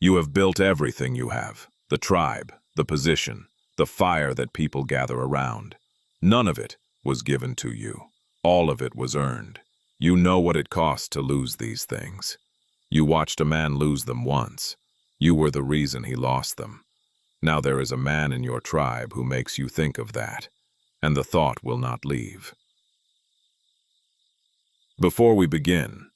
You have built everything you have, the tribe, the position, the fire that people gather around. None of it was given to you. All of it was earned. You know what it costs to lose these things. You watched a man lose them once. You were the reason he lost them. Now there is a man in your tribe who makes you think of that, and the thought will not leave. Before we begin,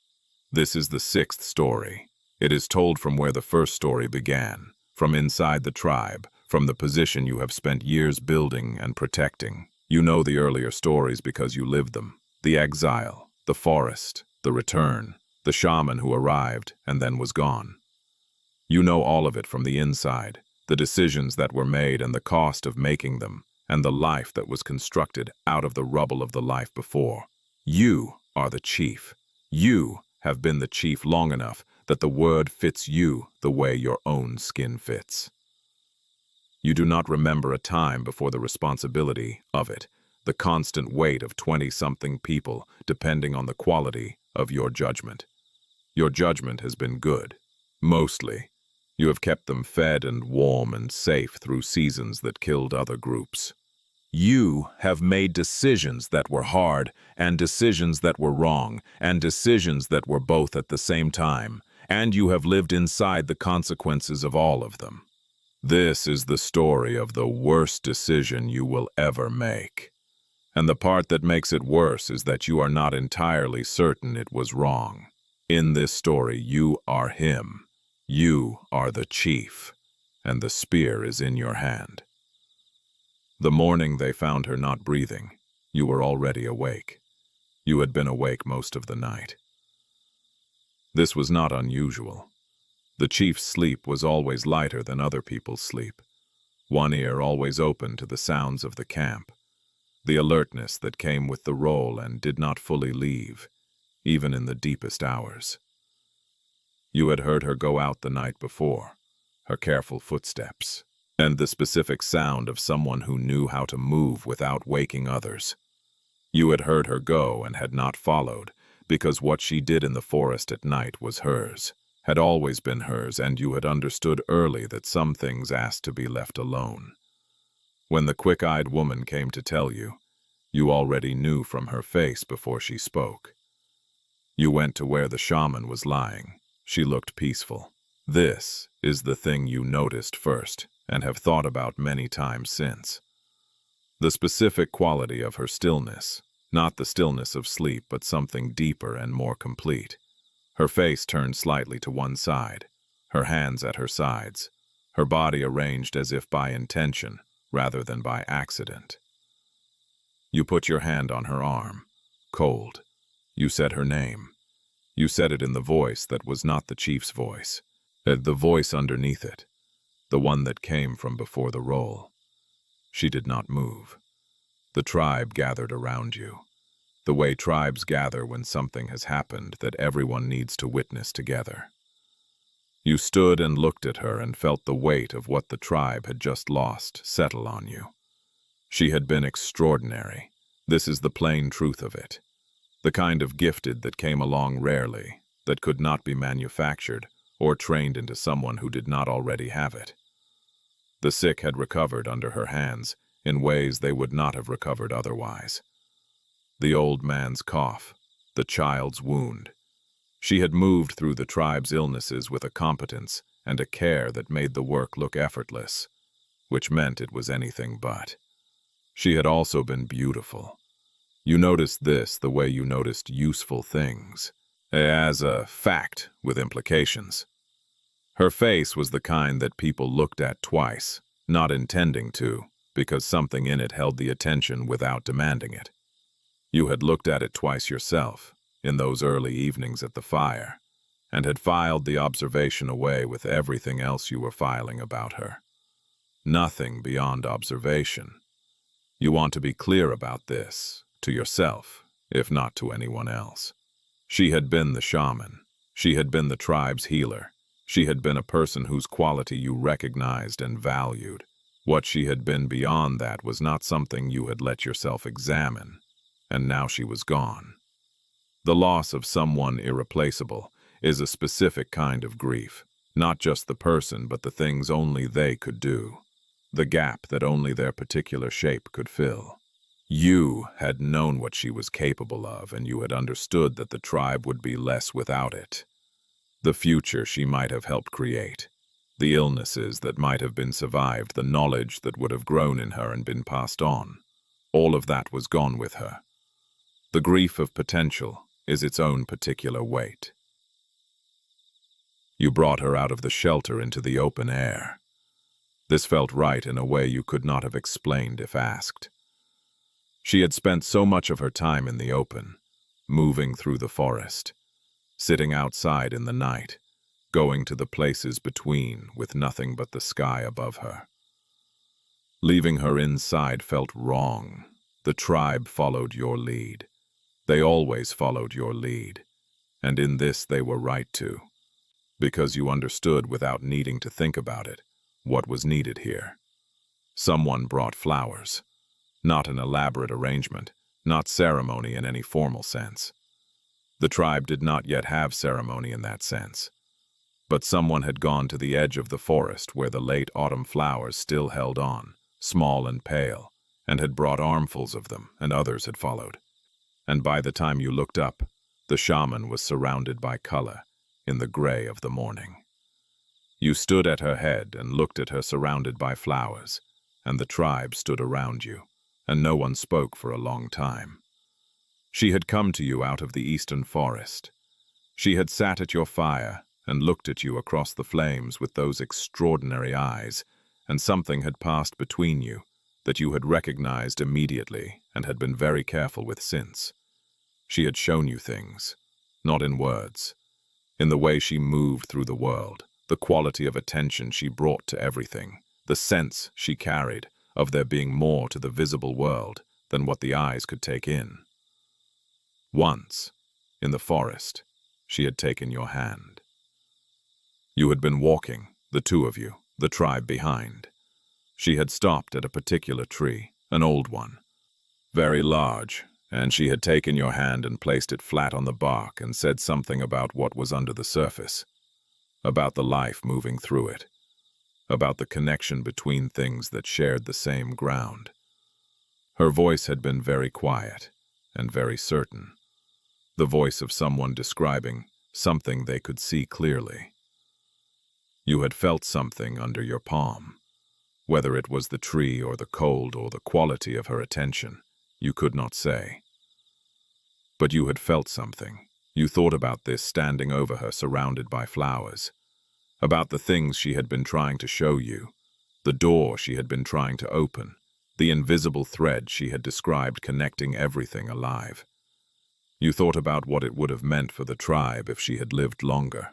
this is the sixth story. It is told from where the first story began, from inside the tribe, from the position you have spent years building and protecting. You know the earlier stories because you lived them. The exile, the forest, the return, the shaman who arrived and then was gone. You know all of it from the inside, the decisions that were made and the cost of making them, and the life that was constructed out of the rubble of the life before. You are the chief. You have been the chief long enough that the word fits you the way your own skin fits. You do not remember a time before the responsibility of it, the constant weight of 20-something people depending on the quality of your judgment. Your judgment has been good. Mostly. You have kept them fed and warm and safe through seasons that killed other groups. You have made decisions that were hard, and decisions that were wrong, and decisions that were both at the same time, and you have lived inside the consequences of all of them. This is the story of the worst decision you will ever make. And the part that makes it worse is that you are not entirely certain it was wrong. In this story, you are him. You are the chief, and the spear is in your hand. The morning they found her not breathing, you were already awake. You had been awake most of the night. This was not unusual. The chief's sleep was always lighter than other people's sleep. One ear always open to the sounds of the camp. The alertness that came with the role and did not fully leave, even in the deepest hours. You had heard her go out the night before, her careful footsteps, and the specific sound of someone who knew how to move without waking others. You had heard her go and had not followed, because what she did in the forest at night was hers, had always been hers, and you had understood early that some things asked to be left alone. When the quick-eyed woman came to tell you, you already knew from her face before she spoke. You went to where the shaman was lying. She looked peaceful. This is the thing you noticed first and have thought about many times since. The specific quality of her stillness, not the stillness of sleep, but something deeper and more complete. Her face turned slightly to one side, her hands at her sides, her body arranged as if by intention rather than by accident. You put your hand on her arm, cold. You said her name. You said it in the voice that was not the chief's voice, the voice underneath it, the one that came from before the roll. She did not move. The tribe gathered around you, the way tribes gather when something has happened that everyone needs to witness together. You stood and looked at her and felt the weight of what the tribe had just lost settle on you. She had been extraordinary. This is the plain truth of it. The kind of gifted that came along rarely, that could not be manufactured or trained into someone who did not already have it. The sick had recovered under her hands in ways they would not have recovered otherwise. The old man's cough, the child's wound. She had moved through the tribe's illnesses with a competence and a care that made the work look effortless, which meant it was anything but. She had also been beautiful. You noticed this the way you noticed useful things, as a fact with implications. Her face was the kind that people looked at twice, not intending to, because something in it held the attention without demanding it. You had looked at it twice yourself, in those early evenings at the fire, and had filed the observation away with everything else you were filing about her. Nothing beyond observation. You want to be clear about this, to yourself, if not to anyone else. She had been the shaman. She had been the tribe's healer. She had been a person whose quality you recognized and valued. What she had been beyond that was not something you had let yourself examine, and now she was gone. The loss of someone irreplaceable is a specific kind of grief. Not just the person, but the things only they could do. The gap that only their particular shape could fill. You had known what she was capable of, and you had understood that the tribe would be less without it. The future she might have helped create. The illnesses that might have been survived, the knowledge that would have grown in her and been passed on. All of that was gone with her. The grief of potential is its own particular weight. You brought her out of the shelter into the open air. This felt right in a way you could not have explained if asked. She had spent so much of her time in the open, moving through the forest, sitting outside in the night, going to the places between with nothing but the sky above her. Leaving her inside felt wrong. The tribe followed your lead. They always followed your lead, and in this they were right to, because you understood without needing to think about it what was needed here. Someone brought flowers. Not an elaborate arrangement, not ceremony in any formal sense. The tribe did not yet have ceremony in that sense. But someone had gone to the edge of the forest where the late autumn flowers still held on, small and pale, and had brought armfuls of them, and others had followed. And by the time you looked up, the shaman was surrounded by color in the gray of the morning. You stood at her head and looked at her surrounded by flowers, and the tribe stood around you, and no one spoke for a long time. She had come to you out of the eastern forest. She had sat at your fire and looked at you across the flames with those extraordinary eyes, and something had passed between you that you had recognized immediately and had been very careful with since. She had shown you things, not in words, in the way she moved through the world, the quality of attention she brought to everything, the sense she carried of there being more to the visible world than what the eyes could take in. Once, in the forest, she had taken your hand. You had been walking, the two of you, the tribe behind. She had stopped at a particular tree, an old one, very large, and she had taken your hand and placed it flat on the bark and said something about what was under the surface, about the life moving through it, about the connection between things that shared the same ground. Her voice had been very quiet and very certain, the voice of someone describing something they could see clearly. You had felt something under your palm. Whether it was the tree or the cold or the quality of her attention, you could not say. But you had felt something. You thought about this standing over her surrounded by flowers, about the things she had been trying to show you, the door she had been trying to open, the invisible thread she had described connecting everything alive. You thought about what it would have meant for the tribe if she had lived longer,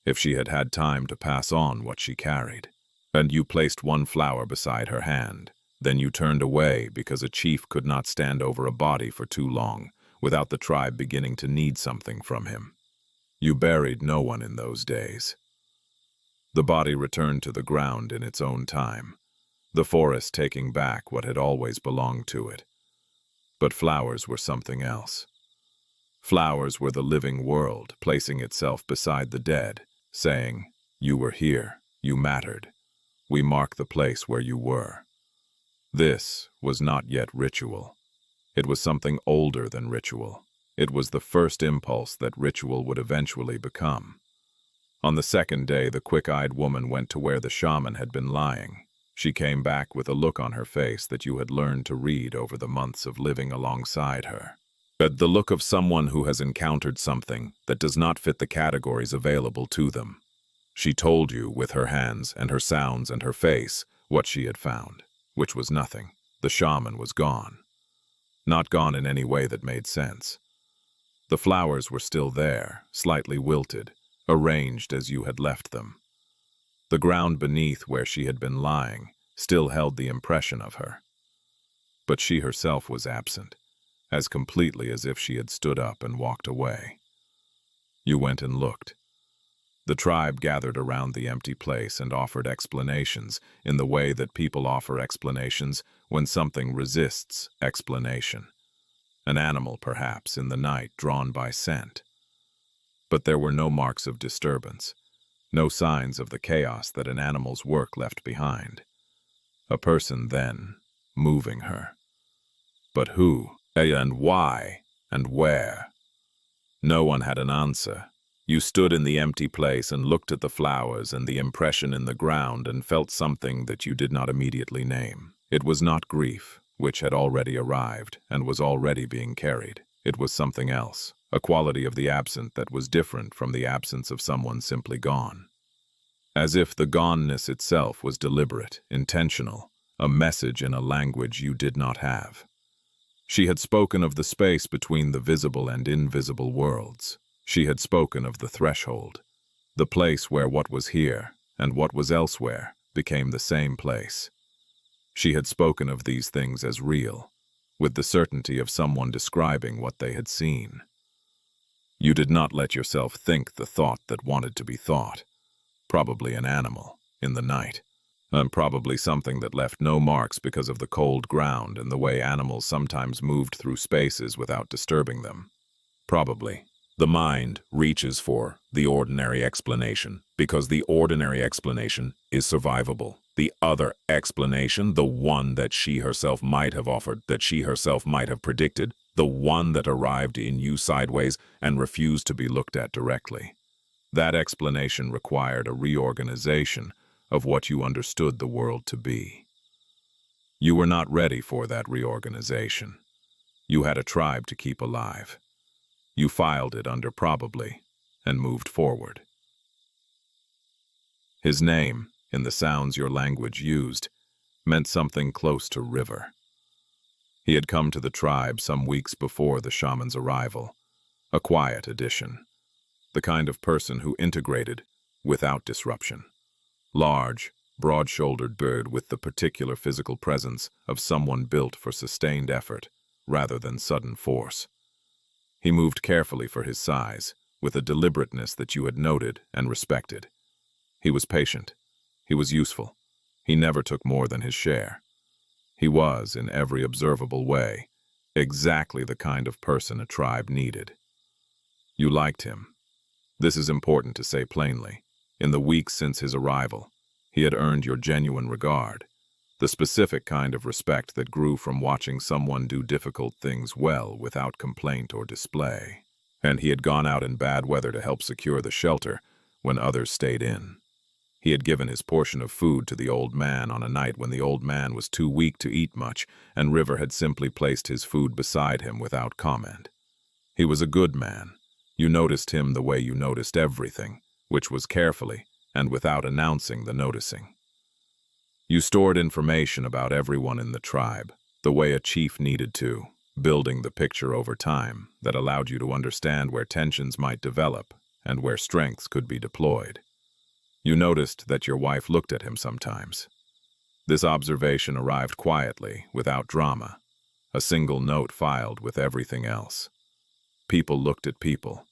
if she had had time to pass on what she carried. And you placed one flower beside her hand. Then you turned away because a chief could not stand over a body for too long without the tribe beginning to need something from him. You buried no one in those days. The body returned to the ground in its own time, the forest taking back what had always belonged to it. But flowers were something else. Flowers were the living world placing itself beside the dead, saying, "You were here, you mattered. We mark the place where you were." This was not yet ritual. It was something older than ritual. It was the first impulse that ritual would eventually become. On the second day, the quick-eyed woman went to where the shaman had been lying. She came back with a look on her face that you had learned to read over the months of living alongside her. But the look of someone who has encountered something that does not fit the categories available to them. She told you with her hands and her sounds and her face what she had found, which was nothing. The shaman was gone. Not gone in any way that made sense. The flowers were still there, slightly wilted, arranged as you had left them. The ground beneath where she had been lying still held the impression of her. But she herself was absent, as completely as if she had stood up and walked away. You went and looked. The tribe gathered around the empty place and offered explanations in the way that people offer explanations when something resists explanation. An animal, perhaps, in the night drawn by scent. But there were no marks of disturbance, No signs of the chaos that an animal's work left behind. A person then, moving her. But who, and why, and where? No one had an answer. You stood in the empty place and looked at the flowers and the impression in the ground and felt something that you did not immediately name. It was not grief, which had already arrived and was already being carried. It was something else, a quality of the absent that was different from the absence of someone simply gone. As if the goneness itself was deliberate, intentional, a message in a language you did not have. She had spoken of the space between the visible and invisible worlds. She had spoken of the threshold, the place where what was here and what was elsewhere became the same place. She had spoken of these things as real, with the certainty of someone describing what they had seen. You did not let yourself think the thought that wanted to be thought. Probably an animal, in the night, and probably something that left no marks because of the cold ground and the way animals sometimes moved through spaces without disturbing them. Probably. The mind reaches for the ordinary explanation, because the ordinary explanation is survivable. The other explanation, the one that she herself might have offered, that she herself might have predicted, the one that arrived in you sideways and refused to be looked at directly. That explanation required a reorganization of what you understood the world to be. You were not ready for that reorganization. You had a tribe to keep alive. You filed it under probably and moved forward. His name, in the sounds your language used, meant something close to river. He had come to the tribe some weeks before the shaman's arrival, a quiet addition, the kind of person who integrated without disruption. Large, broad-shouldered bird with the particular physical presence of someone built for sustained effort rather than sudden force. He moved carefully for his size, with a deliberateness that you had noted and respected. He was patient. He was useful. He never took more than his share. He was, in every observable way, exactly the kind of person a tribe needed. You liked him. This is important to say plainly. In the weeks since his arrival, he had earned your genuine regard, the specific kind of respect that grew from watching someone do difficult things well without complaint or display. And he had gone out in bad weather to help secure the shelter when others stayed in. He had given his portion of food to the old man on a night when the old man was too weak to eat much, and River had simply placed his food beside him without comment. He was a good man. You noticed him the way you noticed everything, which was carefully and without announcing the noticing. You stored information about everyone in the tribe, the way a chief needed to, building the picture over time that allowed you to understand where tensions might develop and where strengths could be deployed. You noticed that your wife looked at him sometimes. This observation arrived quietly, without drama, a single note filed with everything else. People looked at people.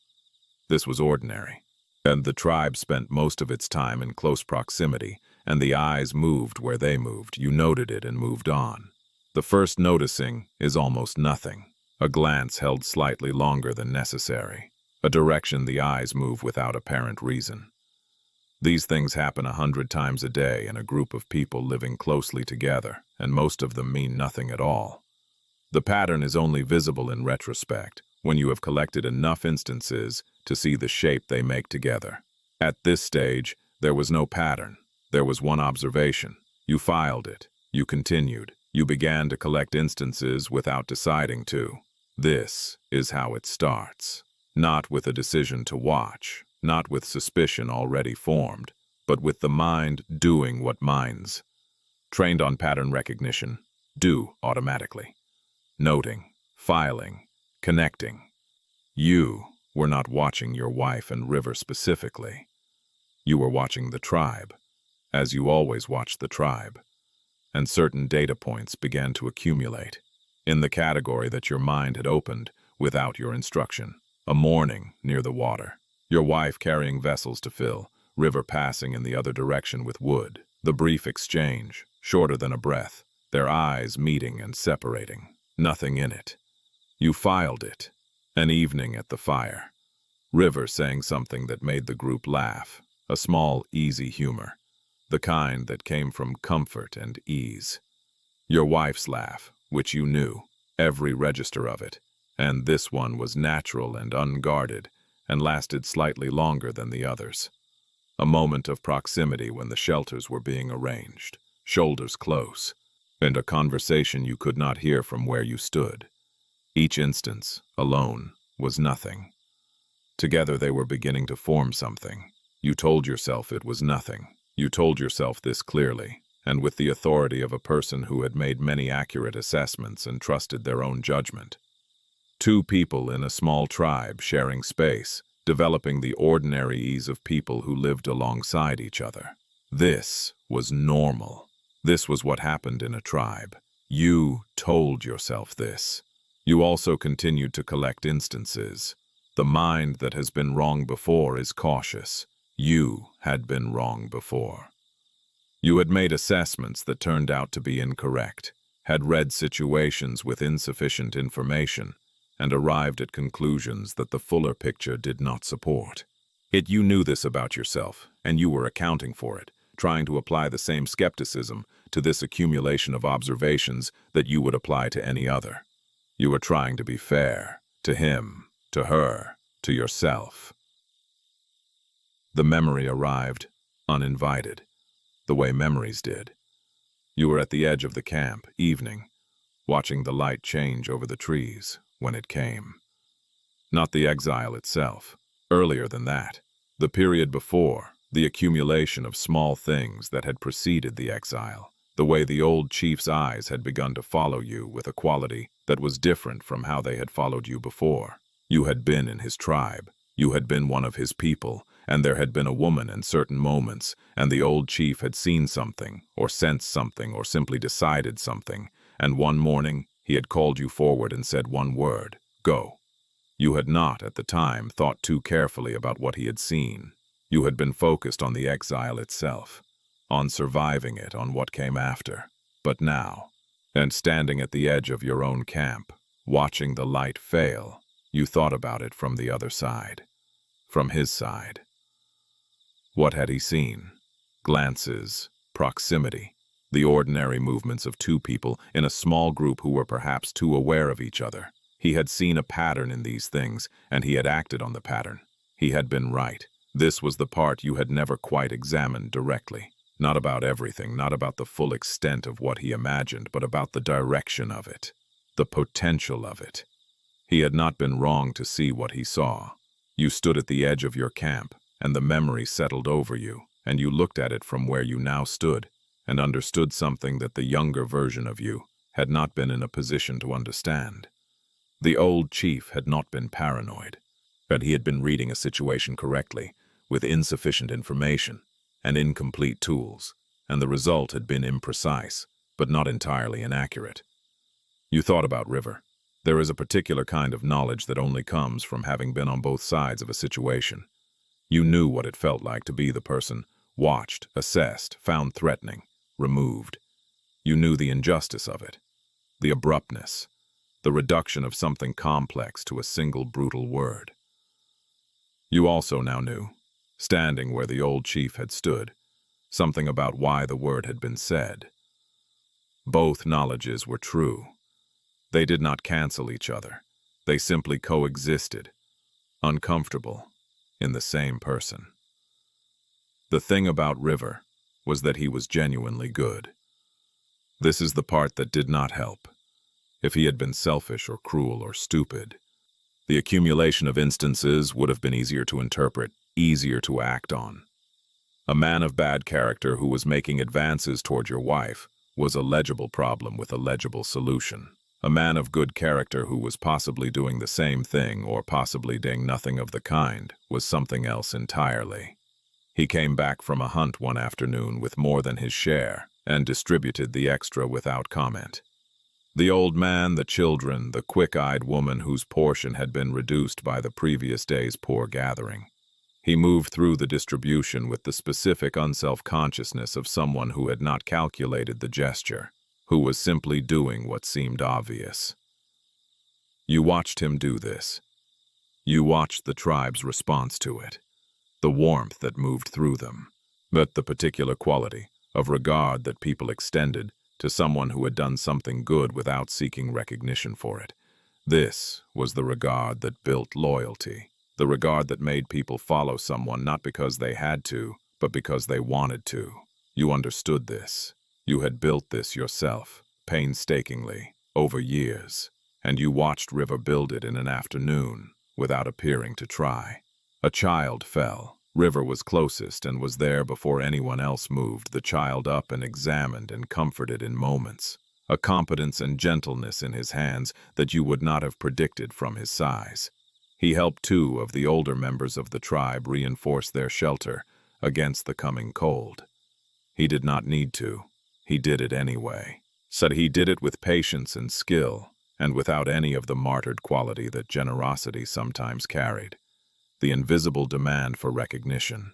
This was ordinary. And the tribe spent most of its time in close proximity, and the eyes moved where they moved. You noted it and moved on. The first noticing is almost nothing. A glance held slightly longer than necessary. A direction the eyes move without apparent reason. These things happen 100 times a day in a group of people living closely together, and most of them mean nothing at all. The pattern is only visible in retrospect, when you have collected enough instances to see the shape they make together. At this stage, there was no pattern. There was one observation. You filed it. You continued. You began to collect instances without deciding to. This is how it starts. Not with a decision to watch, not with suspicion already formed, but with the mind doing what minds, trained on pattern recognition, do automatically. Noting, filing, connecting. You were not watching your wife and River specifically. You were watching the tribe, as you always watch the tribe. And certain data points began to accumulate, in the category that your mind had opened without your instruction. A morning near the water. Your wife carrying vessels to fill, River passing in the other direction with wood. The brief exchange, shorter than a breath, their eyes meeting and separating. Nothing in it. You filed it. An evening at the fire. River saying something that made the group laugh. a small, easy humor, the kind that came from comfort and ease. Your wife's laugh, which you knew, every register of it, and this one was natural and unguarded, and lasted slightly longer than the others. A moment of proximity when the shelters were being arranged, shoulders close, and a conversation you could not hear from where you stood. Each instance, alone, was nothing. Together they were beginning to form something. You told yourself it was nothing. You told yourself this clearly, and with the authority of a person who had made many accurate assessments and trusted their own judgment. Two people in a small tribe sharing space, developing the ordinary ease of people who lived alongside each other. This was normal. This was what happened in a tribe. You told yourself this. You also continued to collect instances. The mind that has been wrong before is cautious. You had been wrong before. You had made assessments that turned out to be incorrect, had read situations with insufficient information, and arrived at conclusions that the fuller picture did not support. Yet you knew this about yourself, and you were accounting for it, trying to apply the same skepticism to this accumulation of observations that you would apply to any other. You were trying to be fair, to him, to her, to yourself. The memory arrived, uninvited, the way memories did. You were at the edge of the camp, evening, watching the light change over the trees when it came. Not the exile itself, earlier than that, the period before, the accumulation of small things that had preceded the exile, the way the old chief's eyes had begun to follow you with a quality that was different from how they had followed you before. You had been in his tribe, you had been one of his people, and there had been a woman in certain moments, and the old chief had seen something, or sensed something, or simply decided something, and one morning he had called you forward and said one word, "Go." You had not, at the time, thought too carefully about what he had seen. You had been focused on the exile itself, on surviving it, on what came after. But now, and standing at the edge of your own camp, watching the light fail, you thought about it from the other side, from his side. What had he seen? Glances, proximity, the ordinary movements of two people in a small group who were perhaps too aware of each other. He had seen a pattern in these things, and he had acted on the pattern. He had been right. This was the part you had never quite examined directly. Not about everything, not about the full extent of what he imagined, but about the direction of it, the potential of it. He had not been wrong to see what he saw. You stood at the edge of your camp, and the memory settled over you, and you looked at it from where you now stood, and understood something that the younger version of you had not been in a position to understand. The old chief had not been paranoid, but he had been reading a situation correctly, with insufficient information and incomplete tools, and the result had been imprecise, but not entirely inaccurate. You thought about River. There is a particular kind of knowledge that only comes from having been on both sides of a situation. You knew what it felt like to be the person watched, assessed, found threatening, removed. You knew the injustice of it, the abruptness, the reduction of something complex to a single brutal word. You also now knew, standing where the old chief had stood, something about why the word had been said. Both knowledges were true. They did not cancel each other. They simply coexisted, uncomfortable, in the same person. The thing about River was that he was genuinely good. This is the part that did not help. If he had been selfish or cruel or stupid, the accumulation of instances would have been easier to interpret, easier to act on. A man of bad character who was making advances toward your wife was a legible problem with a legible solution. A man of good character who was possibly doing the same thing or possibly doing nothing of the kind was something else entirely. He came back from a hunt one afternoon with more than his share and distributed the extra without comment. The old man, the children, the quick-eyed woman whose portion had been reduced by the previous day's poor gathering. He moved through the distribution with the specific unself-consciousness of someone who had not calculated the gesture, who was simply doing what seemed obvious. You watched him do this. You watched the tribe's response to it. the warmth that moved through them, but the particular quality of regard that people extended to someone who had done something good without seeking recognition for it. This was the regard that built loyalty, the regard that made people follow someone not because they had to, but because they wanted to. You understood this. You had built this yourself, painstakingly, over years, and you watched River build it in an afternoon without appearing to try. A child fell. River was closest and was there before anyone else moved the child up and examined and comforted in moments, a competence and gentleness in his hands that you would not have predicted from his size. He helped 2 of the older members of the tribe reinforce their shelter against the coming cold. He did not need to. He did it anyway. Said he did it with patience and skill, and without any of the martyred quality that generosity sometimes carried, the invisible demand for recognition.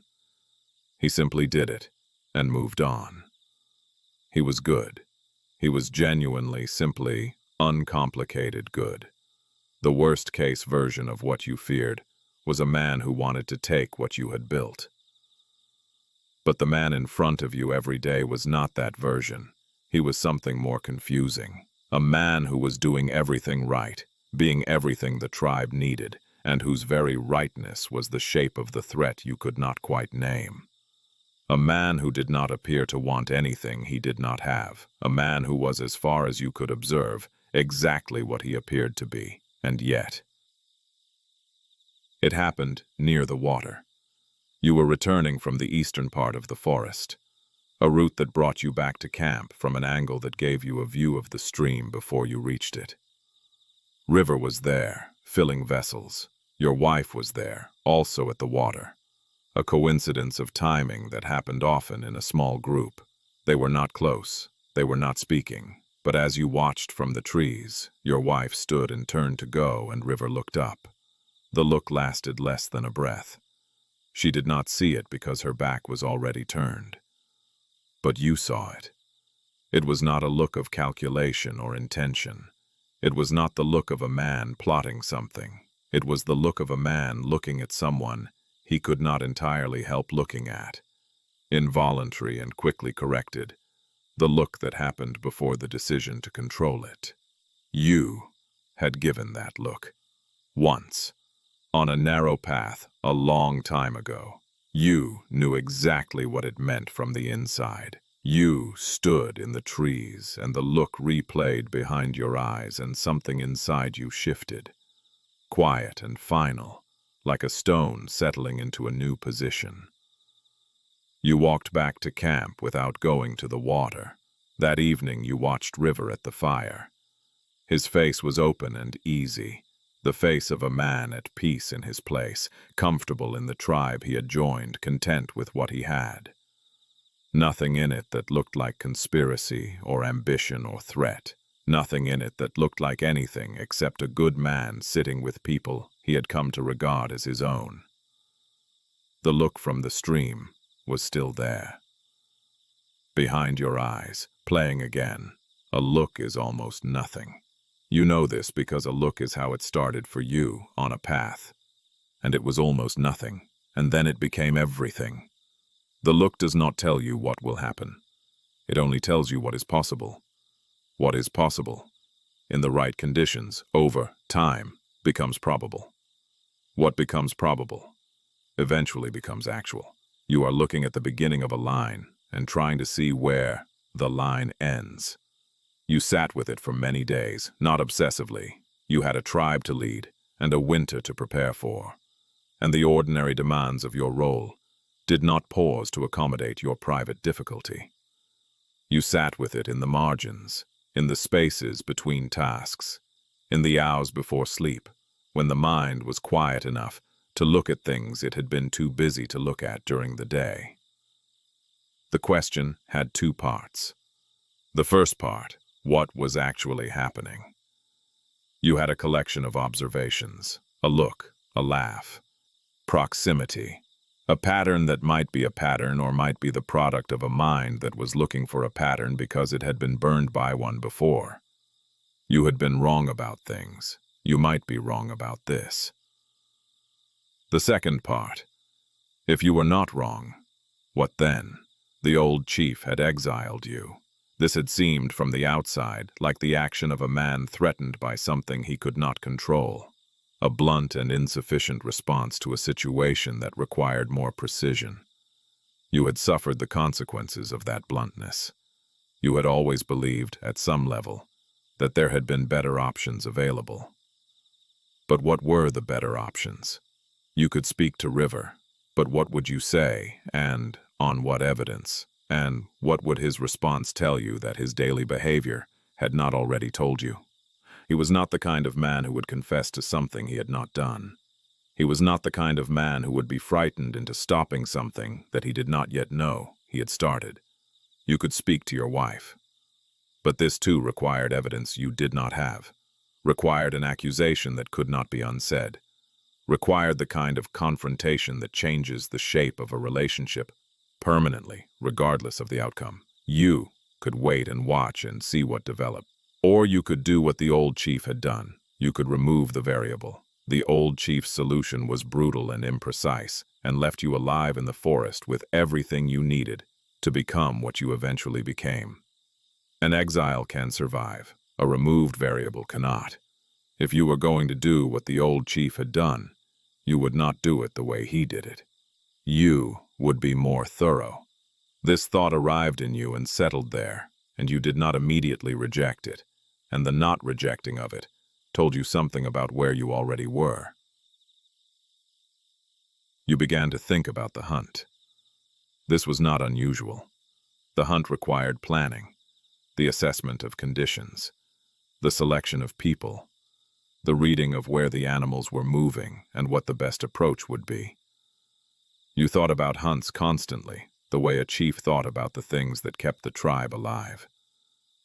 He simply did it and moved on. He was good. He was genuinely, simply, uncomplicated good. The worst-case version of what you feared was a man who wanted to take what you had built. But the man in front of you every day was not that version. He was something more confusing. A man who was doing everything right, being everything the tribe needed, and whose very rightness was the shape of the threat you could not quite name. A man who did not appear to want anything he did not have. A man who was, as far as you could observe, exactly what he appeared to be. And yet, it happened near the water. You were returning from the eastern part of the forest, a route that brought you back to camp from an angle that gave you a view of the stream before you reached it. River was there, filling vessels. Your wife was there, also at the water. A coincidence of timing that happened often in a small group. They were not close. They were not speaking. But as you watched from the trees, your wife stood and turned to go, and River looked up. The look lasted less than a breath. She did not see it because her back was already turned. But you saw it. It was not a look of calculation or intention. It was not the look of a man plotting something. It was the look of a man looking at someone he could not entirely help looking at. Involuntary and quickly corrected. The look that happened before the decision to control it. You had given that look. Once. On a narrow path, a long time ago. You knew exactly what it meant from the inside. You stood in the trees, and the look replayed behind your eyes, and something inside you shifted. Quiet and final, like a stone settling into a new position. You walked back to camp without going to the water. That evening you watched River at the fire. His face was open and easy, the face of a man at peace in his place, comfortable in the tribe he had joined, content with what he had. Nothing in it that looked like conspiracy or ambition or threat. Nothing in it that looked like anything except a good man sitting with people he had come to regard as his own. The look from the stream was still there. Behind your eyes, playing again, a look is almost nothing. You know this because a look is how it started for you on a path. And it was almost nothing, and then it became everything. The look does not tell you what will happen. It only tells you what is possible. What is possible, in the right conditions, over time, becomes probable. What becomes probable eventually becomes actual. You are looking at the beginning of a line and trying to see where the line ends. You sat with it for many days, not obsessively. You had a tribe to lead and a winter to prepare for. And the ordinary demands of your role did not pause to accommodate your private difficulty. You sat with it in the margins, in the spaces between tasks, in the hours before sleep, when the mind was quiet enough to look at things it had been too busy to look at during the day. The question had 2 parts. The first part, what was actually happening? You had a collection of observations, a look, a laugh, proximity, a pattern that might be a pattern or might be the product of a mind that was looking for a pattern because it had been burned by one before. You had been wrong about things. You might be wrong about this. The second part. If you were not wrong, what then? The old chief had exiled you. This had seemed from the outside like the action of a man threatened by something he could not control, a blunt and insufficient response to a situation that required more precision. You had suffered the consequences of that bluntness. You had always believed, at some level, that there had been better options available. But what were the better options? You could speak to River, but what would you say, and on what evidence? And what would his response tell you that his daily behavior had not already told you? He was not the kind of man who would confess to something he had not done. He was not the kind of man who would be frightened into stopping something that he did not yet know he had started. You could speak to your wife. But this too required evidence you did not have, required an accusation that could not be unsaid, required the kind of confrontation that changes the shape of a relationship permanently, regardless of the outcome. You could wait and watch and see what developed. Or you could do what the old chief had done. You could remove the variable. The old chief's solution was brutal and imprecise, and left you alive in the forest with everything you needed to become what you eventually became. An exile can survive. A removed variable cannot. If you were going to do what the old chief had done, you would not do it the way he did it. You would be more thorough. This thought arrived in you and settled there, and you did not immediately reject it, and the not rejecting of it told you something about where you already were. You began to think about the hunt. This was not unusual. The hunt required planning, the assessment of conditions, the selection of people, the reading of where the animals were moving and what the best approach would be. You thought about hunts constantly, the way a chief thought about the things that kept the tribe alive.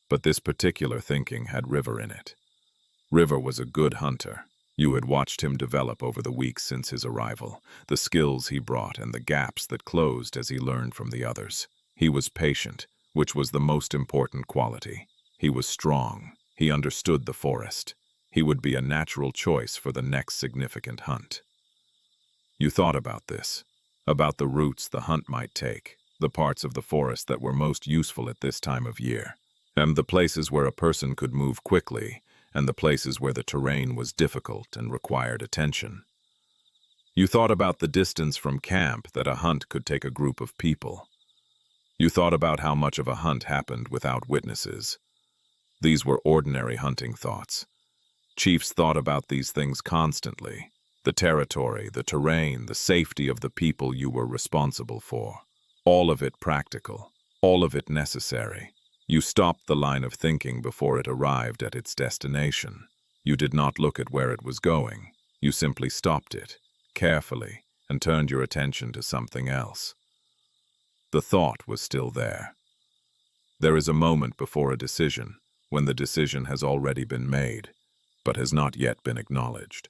But this particular thinking had River in it. River was a good hunter. You had watched him develop over the weeks since his arrival, the skills he brought and the gaps that closed as he learned from the others. He was patient, which was the most important quality. He was strong. He understood the forest. He would be a natural choice for the next significant hunt. You thought about this, about the routes the hunt might take, the parts of the forest that were most useful at this time of year, and the places where a person could move quickly, and the places where the terrain was difficult and required attention. You thought about the distance from camp that a hunt could take a group of people. You thought about how much of a hunt happened without witnesses. These were ordinary hunting thoughts. Chiefs thought about these things constantly: the territory, the terrain, the safety of the people you were responsible for. All of it practical, all of it necessary. You stopped the line of thinking before it arrived at its destination. You did not look at where it was going. You simply stopped it, carefully, and turned your attention to something else. The thought was still there. There is a moment before a decision, when the decision has already been made, but has not yet been acknowledged.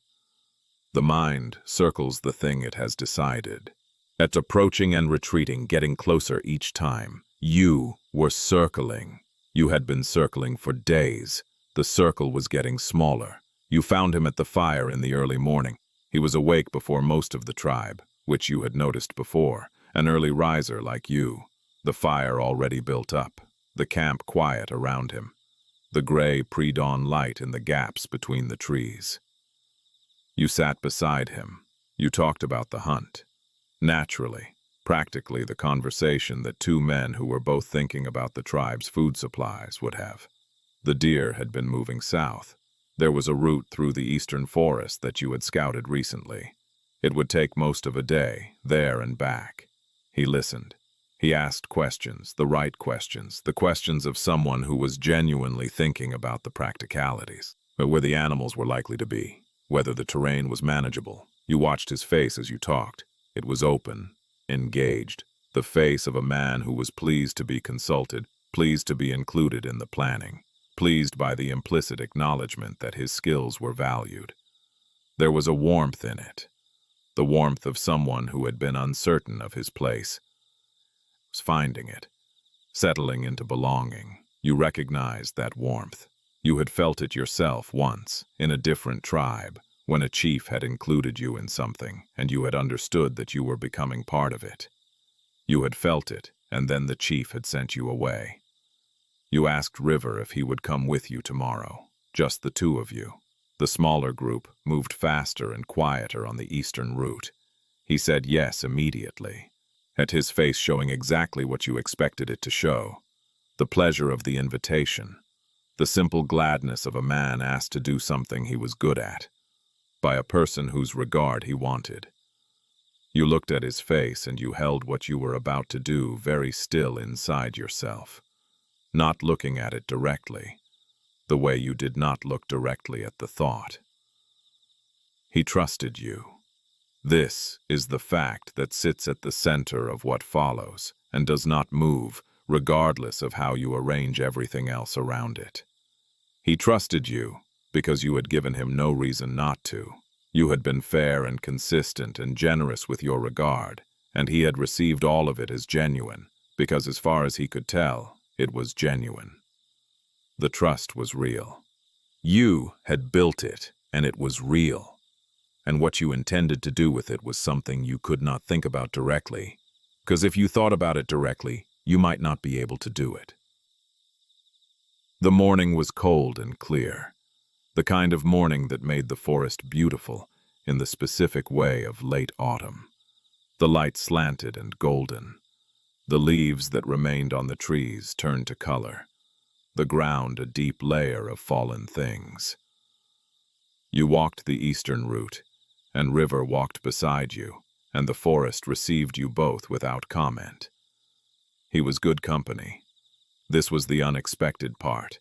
The mind circles the thing it has decided. It's approaching and retreating, getting closer each time. You were circling. You had been circling for days. The circle was getting smaller. You found him at the fire in the early morning. He was awake before most of the tribe, which you had noticed before, an early riser like you. The fire already built up, the camp quiet around him, the gray pre-dawn light in the gaps between the trees. You sat beside him. You talked about the hunt. Naturally, practically the conversation that two men who were both thinking about the tribe's food supplies would have. The deer had been moving south. There was a route through the eastern forest that you had scouted recently. It would take most of a day, there and back. He listened. He asked questions, the right questions, the questions of someone who was genuinely thinking about the practicalities, where the animals were likely to be, whether the terrain was manageable. You watched his face as you talked. It was open, engaged, the face of a man who was pleased to be consulted, pleased to be included in the planning, pleased by the implicit acknowledgement that his skills were valued. There was a warmth in it, the warmth of someone who had been uncertain of his place, was finding it, settling into belonging. You recognized that warmth. You had felt it yourself once, in a different tribe, when a chief had included you in something and you had understood that you were becoming part of it. You had felt it, and then the chief had sent you away. You asked River if he would come with you tomorrow, just the two of you. The smaller group moved faster and quieter on the eastern route. He said yes immediately, at his face showing exactly what you expected it to show. The pleasure of the invitation, the simple gladness of a man asked to do something he was good at, by a person whose regard he wanted. You looked at his face and you held what you were about to do very still inside yourself, not looking at it directly, the way you did not look directly at the thought. He trusted you. This is the fact that sits at the center of what follows and does not move, regardless of how you arrange everything else around it. He trusted you because you had given him no reason not to. You had been fair and consistent and generous with your regard, and he had received all of it as genuine, because as far as he could tell, it was genuine. The trust was real. You had built it, and it was real. And what you intended to do with it was something you could not think about directly, because if you thought about it directly, you might not be able to do it. The morning was cold and clear, the kind of morning that made the forest beautiful in the specific way of late autumn. The light slanted and golden. The leaves that remained on the trees turned to color, the ground a deep layer of fallen things. You walked the eastern route, and River walked beside you, and the forest received you both without comment. He was good company. This was the unexpected part,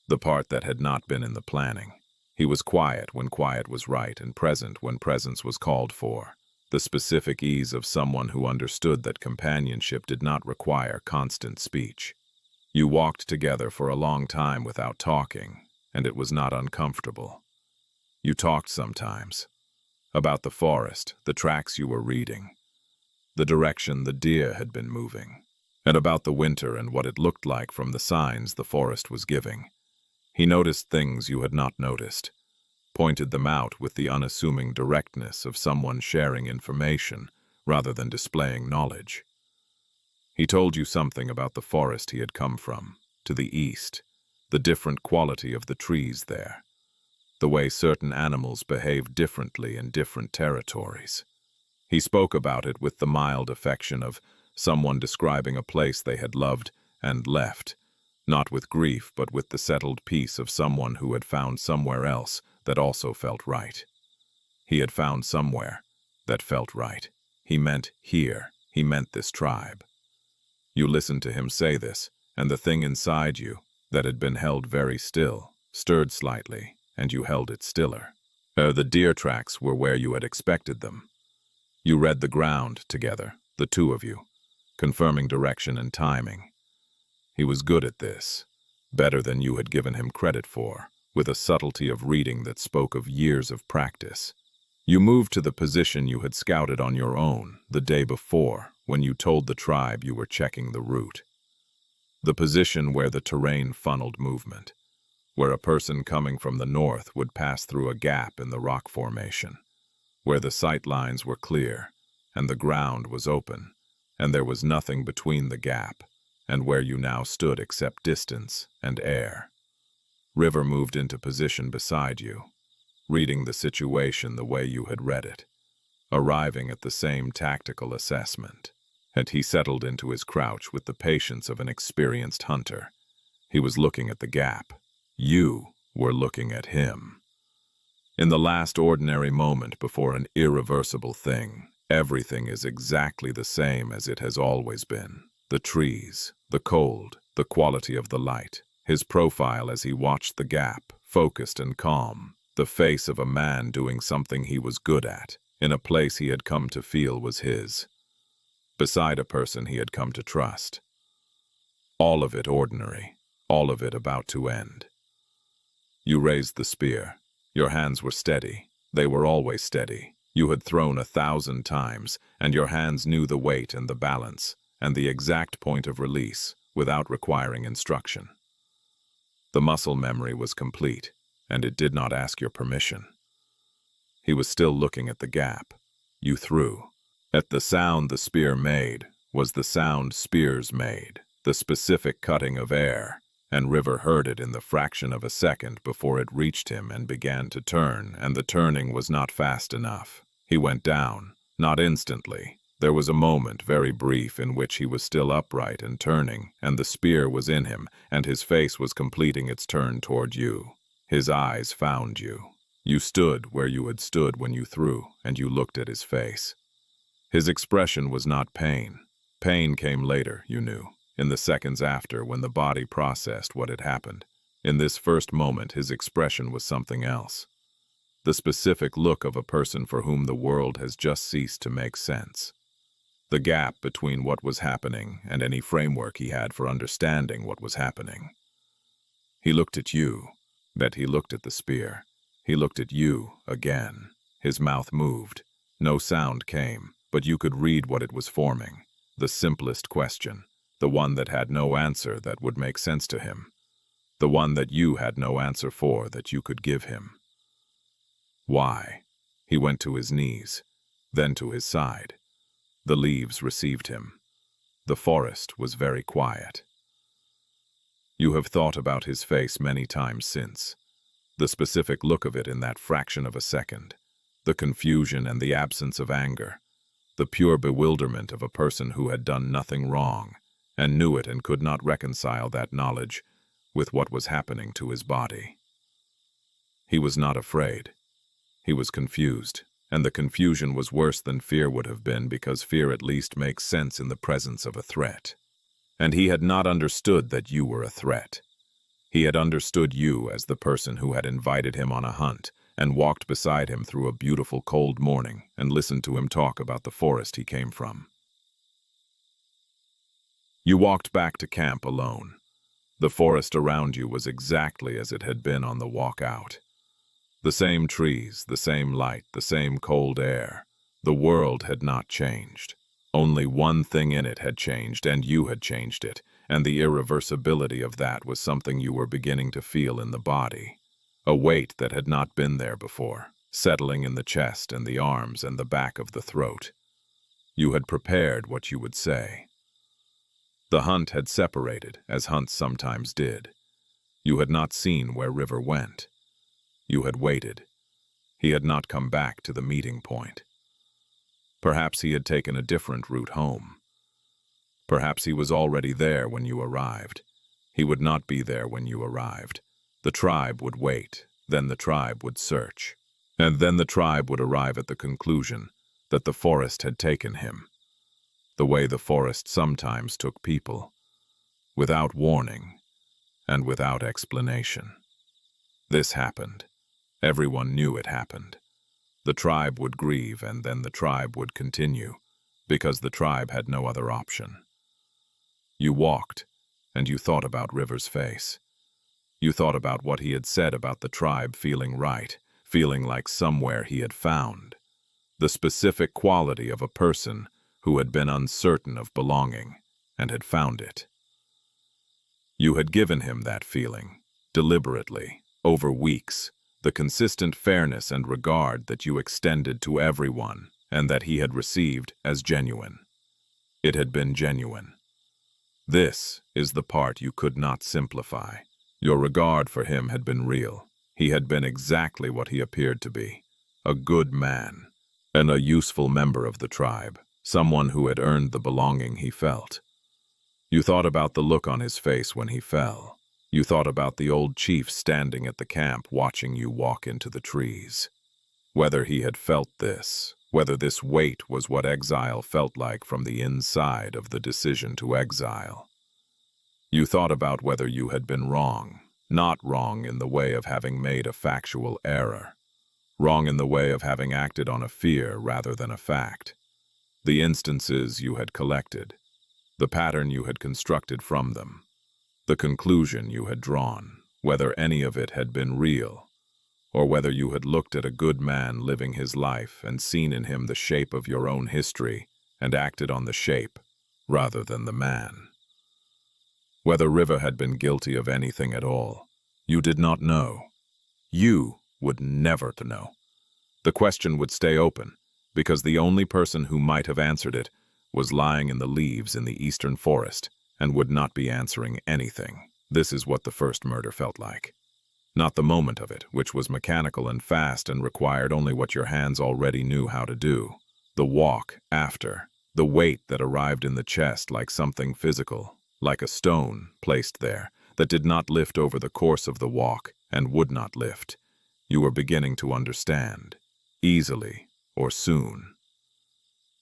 the part that had not been in the planning. He was quiet when quiet was right and present when presence was called for, the specific ease of someone who understood that companionship did not require constant speech. You walked together for a long time without talking, and it was not uncomfortable. You talked sometimes, about the forest, the tracks you were reading, the direction the deer had been moving, and about the winter and what it looked like from the signs the forest was giving. He noticed things you had not noticed, pointed them out with the unassuming directness of someone sharing information rather than displaying knowledge. He told you something about the forest he had come from, to the east, the different quality of the trees there, the way certain animals behave differently in different territories. He spoke about it with the mild affection of someone describing a place they had loved and left, not with grief but with the settled peace of someone who had found somewhere else that also felt right. He had found somewhere that felt right. He meant here. He meant this tribe. You listened to him say this, and the thing inside you, that had been held very still, stirred slightly, and you held it stiller. The deer tracks were where you had expected them. You read the ground together, the two of you, confirming direction and timing. He was good at this, better than you had given him credit for, with a subtlety of reading that spoke of years of practice. You moved to the position you had scouted on your own the day before when you told the tribe you were checking the route. The position where the terrain funneled movement, where a person coming from the north would pass through a gap in the rock formation, where the sight lines were clear and the ground was open, and there was nothing between the gap and where you now stood except distance and air. River moved into position beside you, reading the situation the way you had read it, arriving at the same tactical assessment, and he settled into his crouch with the patience of an experienced hunter. He was looking at the gap. You were looking at him. In the last ordinary moment before an irreversible thing, everything is exactly the same as it has always been. The trees, the cold, the quality of the light, his profile as he watched the gap, focused and calm, the face of a man doing something he was good at, in a place he had come to feel was his, beside a person he had come to trust. All of it ordinary, all of it about to end. You raised the spear. Your hands were steady. They were always steady. You had thrown 1,000 times, and your hands knew the weight and the balance, and the exact point of release, without requiring instruction. The muscle memory was complete, and it did not ask your permission. He was still looking at the gap. You threw. At the sound the spear made was the sound spears made, the specific cutting of air, and River heard it in the fraction of a second before it reached him and began to turn, and the turning was not fast enough. He went down, not instantly. There was a moment, very brief, in which he was still upright and turning, and the spear was in him, and his face was completing its turn toward you. His eyes found you. You stood where you had stood when you threw, and you looked at his face. His expression was not pain. Pain came later, you knew, in the seconds after, when the body processed what had happened. In this first moment, his expression was something else. The specific look of a person for whom the world has just ceased to make sense. The gap between what was happening and any framework he had for understanding what was happening. He looked at you, but he looked at the spear. He looked at you again. His mouth moved. No sound came, but you could read what it was forming. The simplest question, the one that had no answer that would make sense to him. The one that you had no answer for that you could give him. Why? He went to his knees, then to his side. The leaves received him. The forest was very quiet. You have thought about his face many times since. The specific look of it in that fraction of a second. The confusion and the absence of anger. The pure bewilderment of a person who had done nothing wrong, and knew it and could not reconcile that knowledge with what was happening to his body. He was not afraid. He was confused. And the confusion was worse than fear would have been, because fear at least makes sense in the presence of a threat. And he had not understood that you were a threat. He had understood you as the person who had invited him on a hunt and walked beside him through a beautiful cold morning and listened to him talk about the forest he came from. You walked back to camp alone. The forest around you was exactly as it had been on the walk out. The same trees, the same light, the same cold air. The world had not changed. Only one thing in it had changed, and you had changed it, and the irreversibility of that was something you were beginning to feel in the body. A weight that had not been there before, settling in the chest and the arms and the back of the throat. You had prepared what you would say. The hunt had separated, as hunts sometimes did. You had not seen where River went. You had waited. He had not come back to the meeting point. Perhaps he had taken a different route home. Perhaps he was already there when you arrived. He would not be there when you arrived. The tribe would wait, then the tribe would search. And then the tribe would arrive at the conclusion that the forest had taken him. The way the forest sometimes took people, without warning and without explanation. This happened. Everyone knew it happened. The tribe would grieve, and then the tribe would continue, because the tribe had no other option. You walked, and you thought about River's face. You thought about what he had said about the tribe feeling right, feeling like somewhere he had found. The specific quality of a person who had been uncertain of belonging, and had found it. You had given him that feeling, deliberately, over weeks, the consistent fairness and regard that you extended to everyone and that he had received as genuine. It had been genuine. This is the part you could not simplify. Your regard for him had been real. He had been exactly what he appeared to be, a good man, and a useful member of the tribe, someone who had earned the belonging he felt. You thought about the look on his face when he fell. You thought about the old chief standing at the camp watching you walk into the trees. Whether he had felt this, whether this weight was what exile felt like from the inside of the decision to exile. You thought about whether you had been wrong, not wrong in the way of having made a factual error, wrong in the way of having acted on a fear rather than a fact. The instances you had collected, the pattern you had constructed from them, the conclusion you had drawn, whether any of it had been real, or whether you had looked at a good man living his life and seen in him the shape of your own history and acted on the shape rather than the man. Whether River had been guilty of anything at all, you did not know. You would never know. The question would stay open, because the only person who might have answered it was lying in the leaves in the eastern forest and would not be answering anything. This is what the first murder felt like. Not the moment of it, which was mechanical and fast and required only what your hands already knew how to do. The walk after, the weight that arrived in the chest like something physical, like a stone placed there, that did not lift over the course of the walk and would not lift. You were beginning to understand, easily or soon.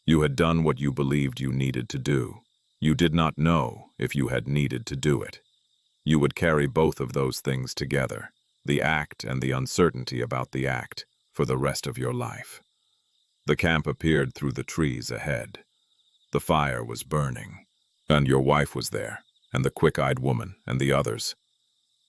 You had done what you believed you needed to do. You did not know if you had needed to do it. You would carry both of those things together, the act and the uncertainty about the act, for the rest of your life. The camp appeared through the trees ahead. The fire was burning, and your wife was there, and the quick-eyed woman and the others,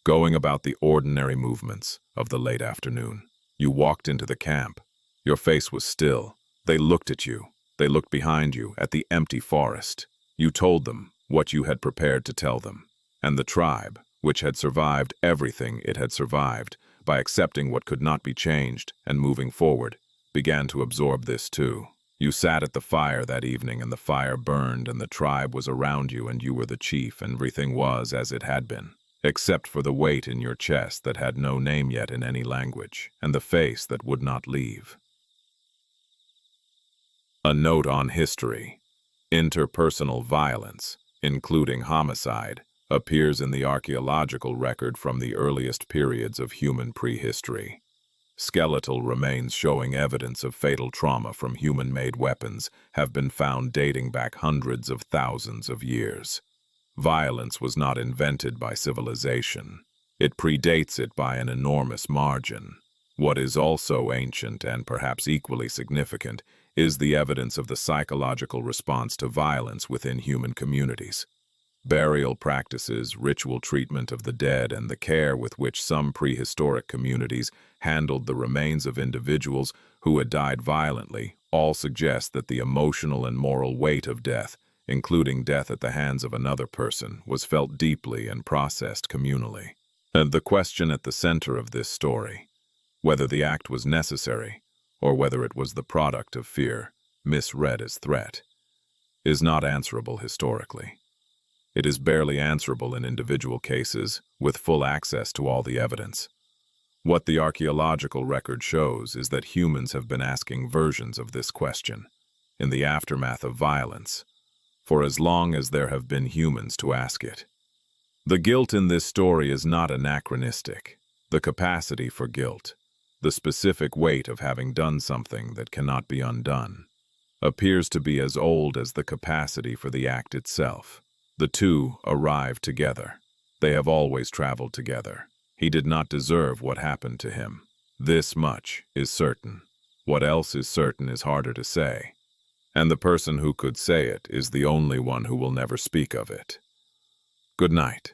going about the ordinary movements of the late afternoon. You walked into the camp. Your face was still. They looked at you. They looked behind you at the empty forest. You told them what you had prepared to tell them. And the tribe, which had survived everything it had survived by accepting what could not be changed and moving forward, began to absorb this too. You sat at the fire that evening and the fire burned and the tribe was around you and you were the chief and everything was as it had been, except for the weight in your chest that had no name yet in any language and the face that would not leave. A note on history. Interpersonal violence, including homicide, appears in the archaeological record from the earliest periods of human prehistory. Skeletal remains showing evidence of fatal trauma from human-made weapons have been found dating back hundreds of thousands of years. Violence was not invented by civilization. It predates it by an enormous margin. What is also ancient and perhaps equally significant is the evidence of the psychological response to violence within human communities. Burial practices, ritual treatment of the dead, and the care with which some prehistoric communities handled the remains of individuals who had died violently all suggest that the emotional and moral weight of death, including death at the hands of another person, was felt deeply and processed communally. And the question at the center of this story, whether the act was necessary or whether it was the product of fear, misread as threat, is not answerable historically. It is barely answerable in individual cases, with full access to all the evidence. What the archaeological record shows is that humans have been asking versions of this question, in the aftermath of violence, for as long as there have been humans to ask it. The guilt in this story is not anachronistic. The capacity for guilt, the specific weight of having done something that cannot be undone, appears to be as old as the capacity for the act itself. The two arrived together. They have always traveled together. He did not deserve what happened to him. This much is certain. What else is certain is harder to say. And the person who could say it is the only one who will never speak of it. Good night.